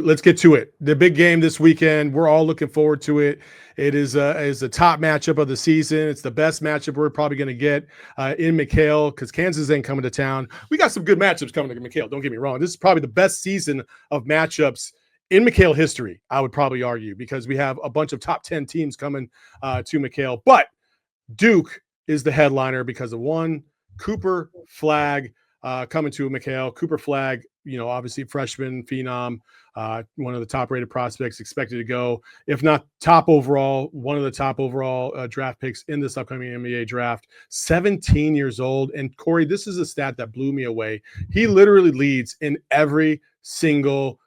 let's get to it. The big game this weekend. We're all looking forward to it. It is a top matchup of the season. It's the best matchup we're probably going to get in McHale because Kansas ain't coming to town. We got some good matchups coming to McHale. Don't get me wrong. This is probably the best season of matchups in McHale history, I would probably argue, because we have a bunch of top 10 teams coming to McHale. But Duke is the headliner because of one, Cooper Flagg coming to McHale. Cooper Flagg, obviously freshman phenom, one of the top-rated prospects, expected to go, if not top overall, one of the top overall draft picks in this upcoming NBA draft. 17 years old. And Corey, this is a stat that blew me away. He literally leads in every single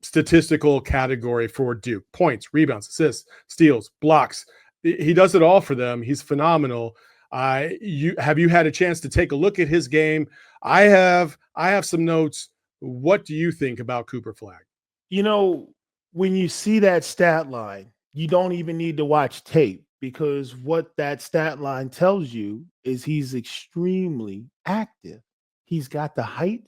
statistical category for Duke: points, rebounds, assists, steals, blocks. He does it all for them. He's phenomenal. Have you had a chance to take a look at his game? I have some notes. What do you think about Cooper Flagg? When you see that stat line, you don't even need to watch tape, because what that stat line tells you is he's extremely active. He's got the height,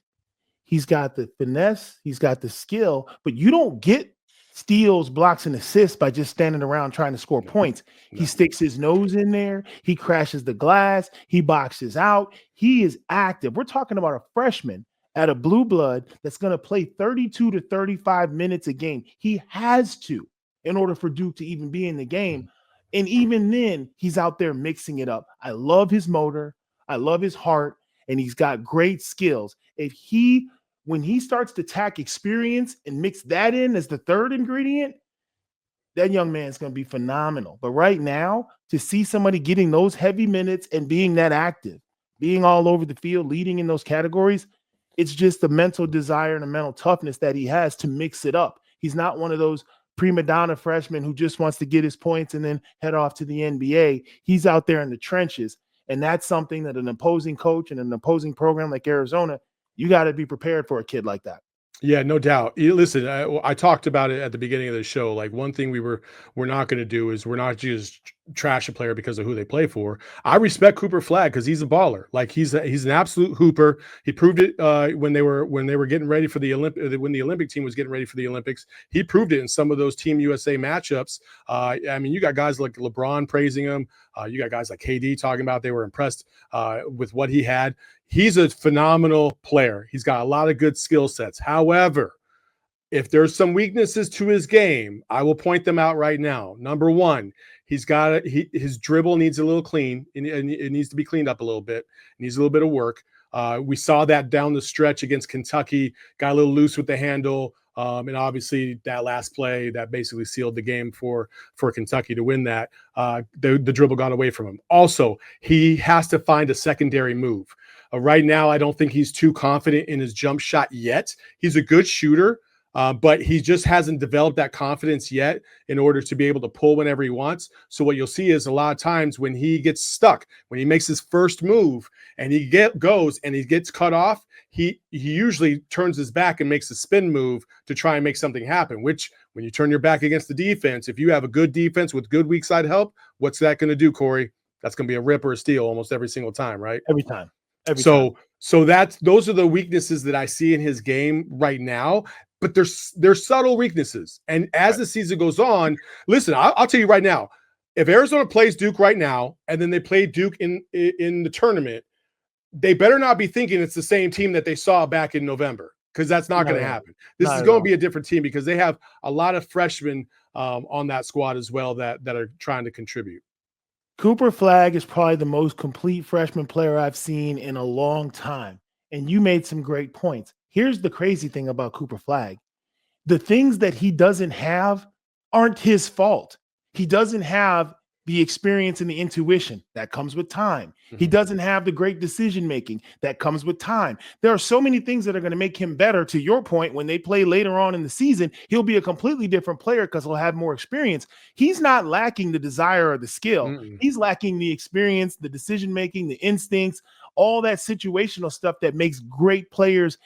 he's got the finesse, he's got the skill, but you don't get steals, blocks, and assists by just standing around trying to score points. He sticks his nose in there. He crashes the glass. He boxes out. He is active. We're talking about a freshman at a blue blood that's going to play 32 to 35 minutes a game. He has to, in order for Duke to even be in the game. And even then, he's out there mixing it up. I love his motor. I love his heart. And he's got great skills. When he starts to tack experience and mix that in as the third ingredient, that young man's going to be phenomenal. But right now, to see somebody getting those heavy minutes and being that active, being all over the field, leading in those categories, it's just the mental desire and the mental toughness that he has to mix it up. He's not one of those prima donna freshmen who just wants to get his points and then head off to the NBA. He's out there in the trenches. And that's something that an opposing coach and an opposing program like Arizona, you got to be prepared for a kid like that. Yeah, no doubt. Listen, I talked about it at the beginning of the show. Like, one thing we're not going to do is we're not just trash a player because of who they play for. I respect Cooper Flagg because he's a baller. Like, he's an absolute hooper. He proved it when they were getting ready for the when the Olympic team was getting ready for the Olympics. He proved it in some of those Team USA matchups. You got guys like LeBron praising him. You got guys like KD talking about they were impressed with what he had. He's a phenomenal player. He's got a lot of good skill sets. However, if there's some weaknesses to his game, I will point them out right now. Number one, his dribble needs a little clean. It needs to be cleaned up a little bit. It needs a little bit of work. We saw that down the stretch against Kentucky. Got a little loose with the handle. And obviously that last play that basically sealed the game for Kentucky to win that, the dribble got away from him. Also, he has to find a secondary move. Right now, I don't think he's too confident in his jump shot yet. He's a good shooter, but he just hasn't developed that confidence yet in order to be able to pull whenever he wants. So what you'll see is a lot of times when he gets stuck, when he makes his first move and he goes and he gets cut off, he usually turns his back and makes a spin move to try and make something happen, which when you turn your back against the defense, if you have a good defense with good weak side help, what's that going to do, Corey? That's going to be a rip or a steal almost every single time, right? Every time. So those are the weaknesses that I see in his game right now, but there's subtle weaknesses. And as the season goes on, listen, I'll tell you right now, if Arizona plays Duke right now, and then they play Duke in the tournament, they better not be thinking it's the same team that they saw back in November, because that's not going to happen. This is going to be a different team because they have a lot of freshmen on that squad as well that are trying to contribute. Cooper Flagg is probably the most complete freshman player I've seen in a long time. And you made some great points. Here's the crazy thing about Cooper Flagg. The things that he doesn't have aren't his fault. He doesn't have the experience and the intuition that comes with time. Mm-hmm. He doesn't have the great decision-making that comes with time. There are so many things that are going to make him better. To your point, when they play later on in the season, he'll be a completely different player because he'll have more experience. He's not lacking the desire or the skill. Mm-mm. He's lacking the experience, the decision-making, the instincts, all that situational stuff that makes great players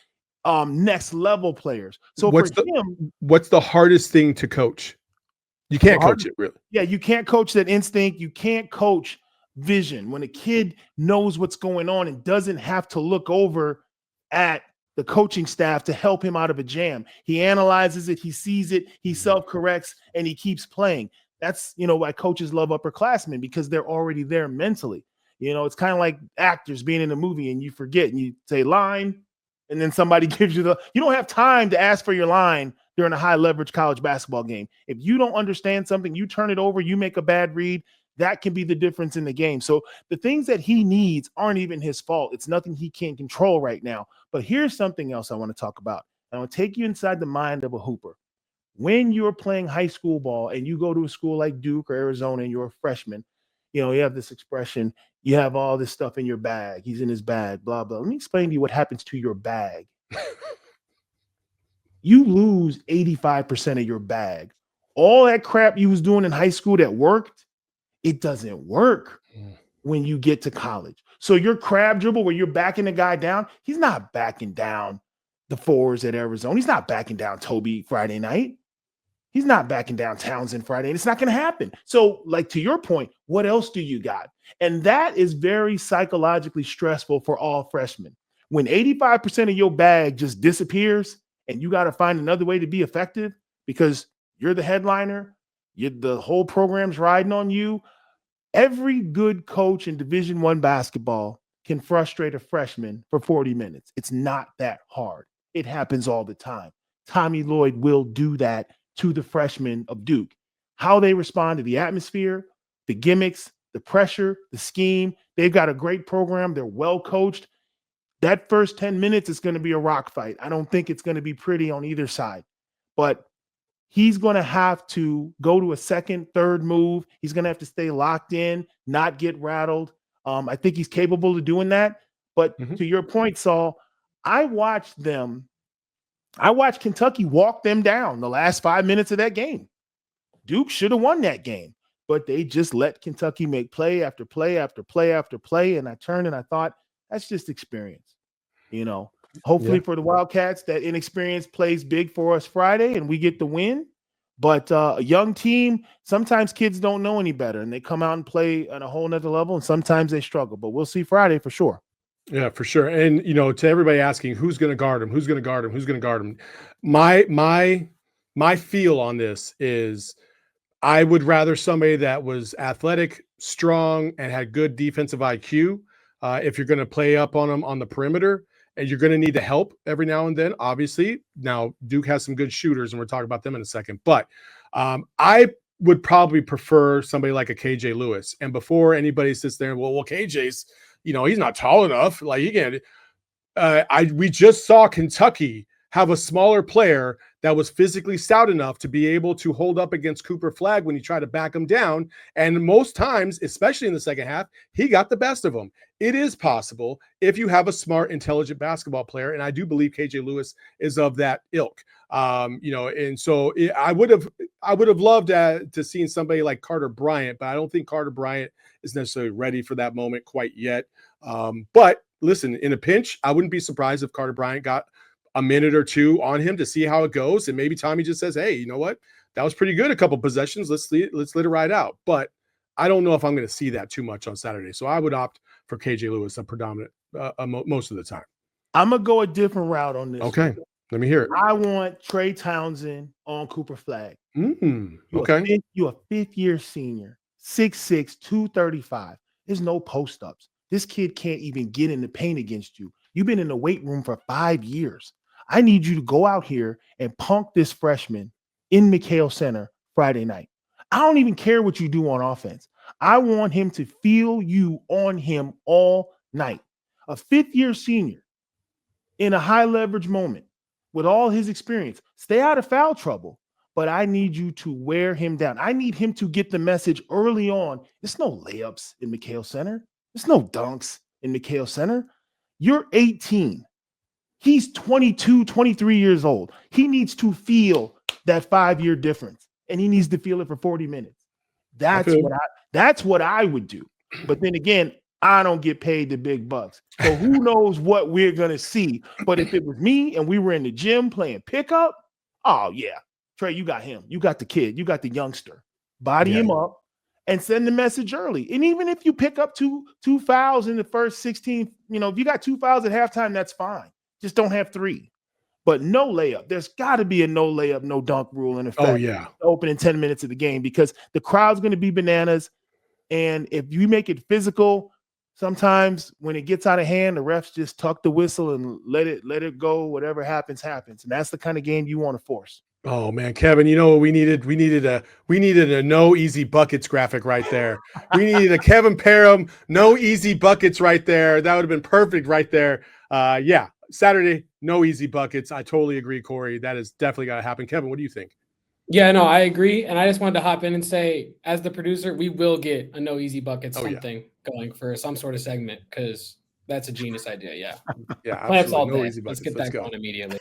next level players. So what's the hardest thing to coach? You can't coach it, really. Yeah, you can't coach that instinct. You can't coach vision. When a kid knows what's going on and doesn't have to look over at the coaching staff to help him out of a jam. He analyzes it, he sees it, he self-corrects, and he keeps playing. That's, why coaches love upperclassmen, because they're already there mentally. It's kind of like actors being in a movie and you forget and you say line, and then somebody gives you you don't have time to ask for your line during a high leverage college basketball game. If you don't understand something, you turn it over, you make a bad read, that can be the difference in the game. So the things that he needs aren't even his fault. It's nothing he can't control right now. But here's something else I want to talk about. I want to take you inside the mind of a hooper. When you're playing high school ball and you go to a school like Duke or Arizona and you're a freshman, you have this expression, you have all this stuff in your bag. He's in his bag, blah, blah. Let me explain to you what happens to your bag. You lose 85% of your bag. All that crap you was doing in high school that worked, it doesn't work when you get to college. So your crab dribble where you're backing the guy down, he's not backing down the fours at Arizona. He's not backing down Toby Friday night. He's not backing down Townsend Friday. It's not going to happen. So, like, to your point, what else do you got? And that is very psychologically stressful for all freshmen. When 85% of your bag just disappears and you got to find another way to be effective because you're the headliner, the whole program's riding on you. Every good coach in Division I basketball can frustrate a freshman for 40 minutes. It's not that hard. It happens all the time. Tommy Lloyd will do that to the freshmen of Duke. How they respond to the atmosphere, the gimmicks, the pressure, the scheme. They've got a great program. They're well coached. That first 10 minutes is going to be a rock fight. I don't think it's going to be pretty on either side. But he's going to have to go to a second, third move. He's going to have to stay locked in, not get rattled. I think he's capable of doing that. But to your point, Saul, I watched Kentucky walk them down the last 5 minutes of that game. Duke should have won that game, but they just let Kentucky make play after play after play after play. And I turned and I thought, that's just experience. Hopefully for the Wildcats, that inexperience plays big for us Friday and we get the win. But a young team, sometimes kids don't know any better and they come out and play on a whole nother level, and sometimes they struggle. But we'll see Friday for sure. Yeah, for sure. And, to everybody asking who's going to guard him, who's going to guard him, who's going to guard him, my feel on this is I would rather somebody that was athletic, strong, and had good defensive IQ. If you're going to play up on them on the perimeter, and you're going to need to help every now and then, obviously. Now, Duke has some good shooters, and we're talking about them in a second. But I would probably prefer somebody like a KJ Lewis. And before anybody sits there and, well, KJ's, he's not tall enough. Like, he can't. We just saw Kentucky have a smaller player that was physically stout enough to be able to hold up against Cooper Flagg when he tried to back him down. And most times, especially in the second half, he got the best of him. It is possible if you have a smart, intelligent basketball player. And I do believe KJ Lewis is of that ilk. And so I would have loved to seen somebody like Carter Bryant, but I don't think Carter Bryant is necessarily ready for that moment quite yet. But listen, in a pinch, I wouldn't be surprised if Carter Bryant got a minute or two on him to see how it goes. And maybe Tommy just says, hey, you know what? That was pretty good. A couple possessions. Let's let it ride out. But I don't know if I'm going to see that too much on Saturday. So I would opt for KJ Lewis, a predominant most of the time. I'm going to go a different route on this. Okay. Let me hear it. I want Trey Townsend on Cooper Flagg. Okay. You're a fifth-year senior, 6'6", 235. There's no post-ups. This kid can't even get in the paint against you. You've been in the weight room for 5 years. I need you to go out here and punk this freshman in McHale Center Friday night. I don't even care what you do on offense. I want him to feel you on him all night. A fifth-year senior in a high-leverage moment with all his experience. Stay out of foul trouble, but I need you to wear him down. I need him to get the message early on. There's no layups in McHale Center. There's no dunks in McHale Center. You're 18. He's 22, 23 years old. He needs to feel that 5-year difference, and he needs to feel it for 40 minutes. That's what I would do. But then again, I don't get paid the big bucks. So who knows what we're going to see. But if it was me and we were in the gym playing pickup, oh, yeah. Trey, you got him. You got the kid. You got the youngster. Body him up and send the message early. And even if you pick up two fouls in the first 16, if you got 2 fouls at halftime, that's fine. Just don't have 3. But no layup. There's got to be a no layup, no dunk rule in effect. Oh, yeah. Opening 10 minutes of the game, because the crowd's going to be bananas. And if you make it physical, sometimes when it gets out of hand, the refs just tuck the whistle and let it go. Whatever happens, happens. And that's the kind of game you want to force. Oh man, Kevin, you know what we needed? We needed a no easy buckets graphic right there. We needed a Kevin Parham no easy buckets right there. That would have been perfect right there. Yeah, Saturday no easy buckets. I totally agree, Corey. That is definitely got to happen. Kevin, what do you think? Yeah, no, I agree. And I just wanted to hop in and say, as the producer, we will get a no easy bucket going for some sort of segment, because that's a genius idea. Yeah. Yeah, Plants all absolutely. No day. easy Let's buckets. get that going immediately.